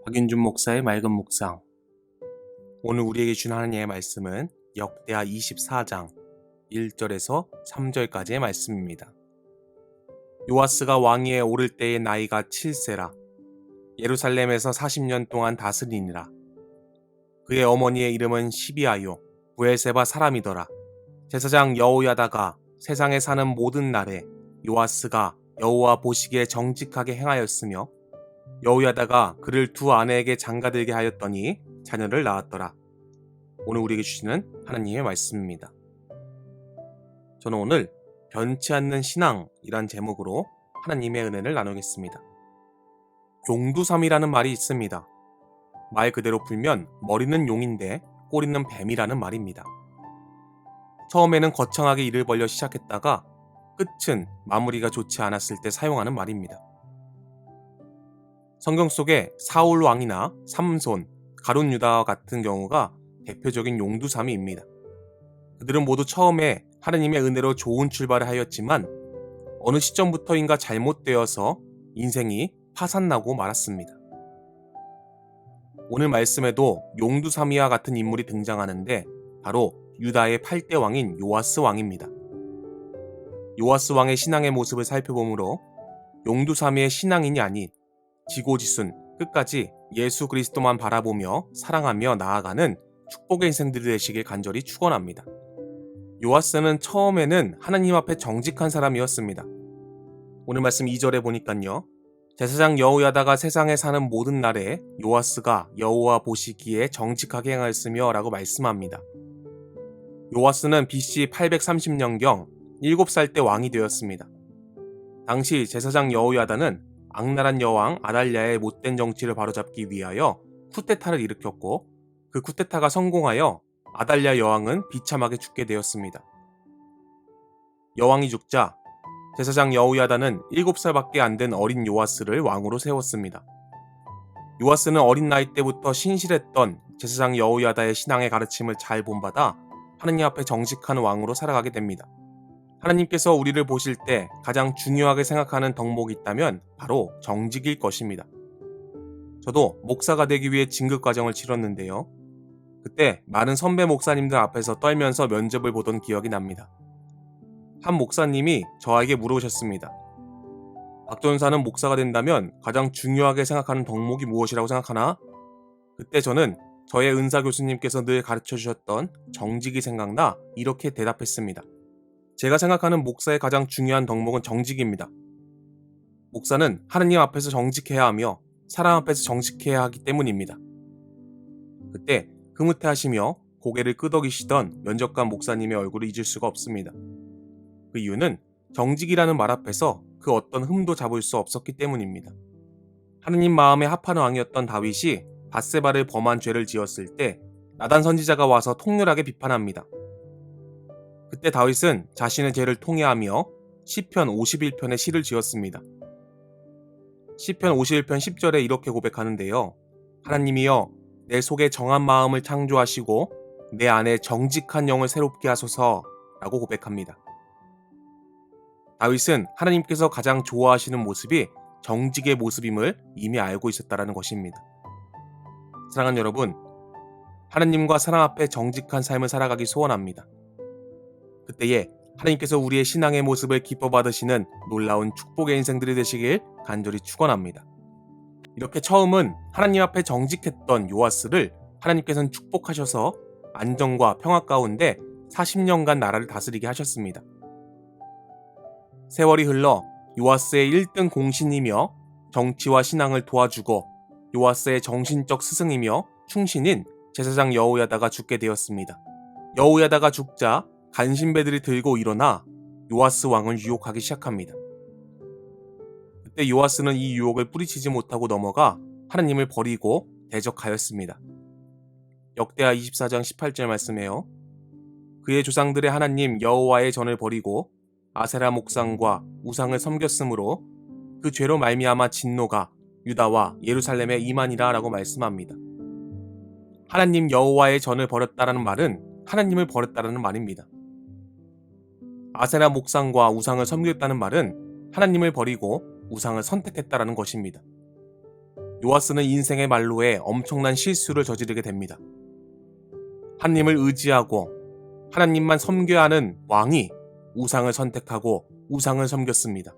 박윤준 목사의 맑은 묵상. 오늘 우리에게 준 하나님의 말씀은 역대하 24장 1절에서 3절까지의 말씀입니다. 요아스가 왕위에 오를 때의 나이가 7세라. 예루살렘에서 40년 동안 다스리니라. 그의 어머니의 이름은 시비아요 부엘세바 사람이더라. 제사장 여호야다가 세상에 사는 모든 날에 요아스가 여호와 보시기에 정직하게 행하였으며 여호야다가 그를 두 아내에게 장가들게 하였더니 자녀를 낳았더라. 오늘 우리에게 주시는 하나님의 말씀입니다. 저는 오늘 변치 않는 신앙이란 제목으로 하나님의 은혜를 나누겠습니다. 용두삼이라는 말이 있습니다. 말 그대로 풀면 머리는 용인데 꼬리는 뱀이라는 말입니다. 처음에는 거창하게 입을 벌려 시작했다가 끝은 마무리가 좋지 않았을 때 사용하는 말입니다. 성경 속에 사울 왕이나 삼손, 가룟 유다와 같은 경우가 대표적인 용두삼이입니다. 그들은 모두 처음에 하나님의 은혜로 좋은 출발을 하였지만 어느 시점부터인가 잘못되어서 인생이 파산나고 말았습니다. 오늘 말씀에도 용두삼이와 같은 인물이 등장하는데 바로 유다의 8대 왕인 요아스 왕입니다. 요아스 왕의 신앙의 모습을 살펴보므로 용두삼이의 신앙인이 아닌 지고지순 끝까지 예수 그리스도만 바라보며 사랑하며 나아가는 축복의 인생들이 되시길 간절히 축원합니다. 요아스는 처음에는 하나님 앞에 정직한 사람이었습니다. 오늘 말씀 2절에 보니까요. 제사장 여호야다가 세상에 사는 모든 날에 요아스가 여호와 보시기에 정직하게 행하였으며 라고 말씀합니다. 요아스는 BC 830년경 7살 때 왕이 되었습니다. 당시 제사장 여호야다는 악랄한 여왕 아달랴의 못된 정치를 바로잡기 위하여 쿠데타를 일으켰고 그 쿠데타가 성공하여 아달랴 여왕은 비참하게 죽게 되었습니다. 여왕이 죽자 제사장 여호야다는 7살밖에 안 된 어린 요아스를 왕으로 세웠습니다. 요아스는 어린 나이 때부터 신실했던 제사장 여호야다의 신앙의 가르침을 잘 본받아 하나님 앞에 정직한 왕으로 살아가게 됩니다. 하나님께서 우리를 보실 때 가장 중요하게 생각하는 덕목이 있다면 바로 정직일 것입니다. 저도 목사가 되기 위해 진급 과정을 치렀는데요. 그때 많은 선배 목사님들 앞에서 떨면서 면접을 보던 기억이 납니다. 한 목사님이 저에게 물어보셨습니다. 박 전사는 목사가 된다면 가장 중요하게 생각하는 덕목이 무엇이라고 생각하나? 그때 저는 저의 은사 교수님께서 늘 가르쳐 주셨던 정직이 생각나 이렇게 대답했습니다. 제가 생각하는 목사의 가장 중요한 덕목은 정직입니다. 목사는 하느님 앞에서 정직해야 하며 사람 앞에서 정직해야 하기 때문입니다. 그때 흐뭇해하시며 고개를 끄덕이시던 면접관 목사님의 얼굴을 잊을 수가 없습니다. 그 이유는 정직이라는 말 앞에서 그 어떤 흠도 잡을 수 없었기 때문입니다. 하느님 마음에 합한 왕이었던 다윗이 밧세바를 범한 죄를 지었을 때 나단 선지자가 와서 통렬하게 비판합니다. 그때 다윗은 자신의 죄를 통회하며 시편 51편의 시를 지었습니다. 시편 51편 10절에 이렇게 고백하는데요. 하나님이여 내 속에 정한 마음을 창조하시고 내 안에 정직한 영을 새롭게 하소서 라고 고백합니다. 다윗은 하나님께서 가장 좋아하시는 모습이 정직의 모습임을 이미 알고 있었다는 것입니다. 사랑하는 여러분, 하나님과 사람 앞에 정직한 삶을 살아가기 소원합니다. 그때에 하나님께서 우리의 신앙의 모습을 기뻐 받으시는 놀라운 축복의 인생들이 되시길 간절히 축원합니다. 이렇게 처음은 하나님 앞에 정직했던 요아스를 하나님께서는 축복하셔서 안정과 평화 가운데 40년간 나라를 다스리게 하셨습니다. 세월이 흘러 요아스의 1등 공신이며 정치와 신앙을 도와주고 요아스의 정신적 스승이며 충신인 제사장 여호야다가 죽게 되었습니다. 여호야다가 죽자 간신배들이 들고 일어나 요아스 왕을 유혹하기 시작합니다. 그때 요아스는 이 유혹을 뿌리치지 못하고 넘어가 하나님을 버리고 대적하였습니다. 역대하 24장 18절 말씀에요. 그의 조상들의 하나님 여호와의 전을 버리고 아세라 목상과 우상을 섬겼으므로 그 죄로 말미암아 진노가 유다와 예루살렘에 임하니라 라고 말씀합니다. 하나님 여호와의 전을 버렸다라는 말은 하나님을 버렸다라는 말입니다. 아세라 목상과 우상을 섬겼다는 말은 하나님을 버리고 우상을 선택했다라는 것입니다. 요아스는 인생의 말로에 엄청난 실수를 저지르게 됩니다. 하나님을 의지하고 하나님만 섬겨야 하는 왕이 우상을 선택하고 우상을 섬겼습니다.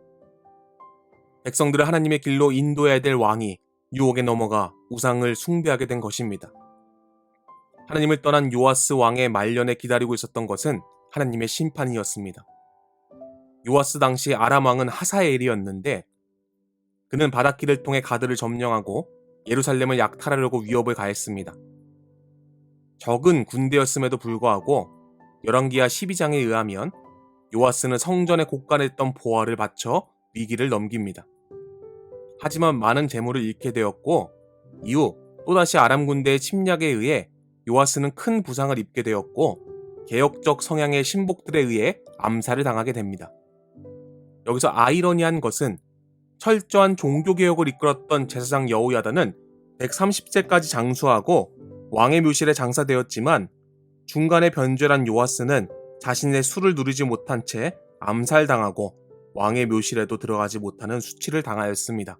백성들을 하나님의 길로 인도해야 될 왕이 유혹에 넘어가 우상을 숭배하게 된 것입니다. 하나님을 떠난 요아스 왕의 말년에 기다리고 있었던 것은 하나님의 심판이었습니다. 요아스 당시 아람 왕은 하사엘이었는데 그는 바닷길을 통해 가드를 점령하고 예루살렘을 약탈하려고 위협을 가했습니다. 적은 군대였음에도 불구하고 열왕기하 12장에 의하면 요아스는 성전에 곳간했던 보화를 바쳐 위기를 넘깁니다. 하지만 많은 재물을 잃게 되었고 이후 또다시 아람 군대의 침략에 의해 요아스는 큰 부상을 입게 되었고 개혁적 성향의 신복들에 의해 암살을 당하게 됩니다. 여기서 아이러니한 것은 철저한 종교개혁을 이끌었던 제사장 여호야다는 130세까지 장수하고 왕의 묘실에 장사되었지만 중간에 변절한 요아스는 자신의 수를 누리지 못한 채 암살당하고 왕의 묘실에도 들어가지 못하는 수치를 당하였습니다.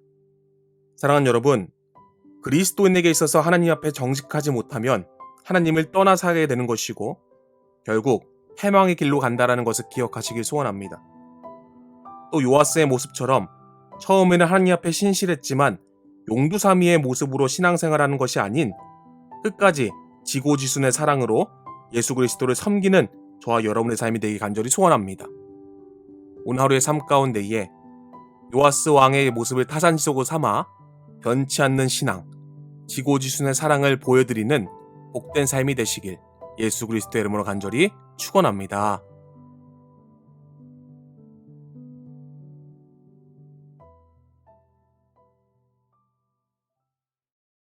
사랑하는 여러분, 그리스도인에게 있어서 하나님 앞에 정직하지 못하면 하나님을 떠나 살게 되는 것이고 결국 패망의 길로 간다라는 것을 기억하시길 소원합니다. 또 요아스의 모습처럼 처음에는 하나님 앞에 신실했지만 용두사미의 모습으로 신앙생활하는 것이 아닌 끝까지 지고지순의 사랑으로 예수 그리스도를 섬기는 저와 여러분의 삶이 되길 간절히 소원합니다. 오늘 하루의 삶 가운데에 요아스 왕의 모습을 타산지석으로 삼아 변치 않는 신앙, 지고지순의 사랑을 보여드리는 복된 삶이 되시길 예수 그리스도의 이름으로 간절히 축원합니다.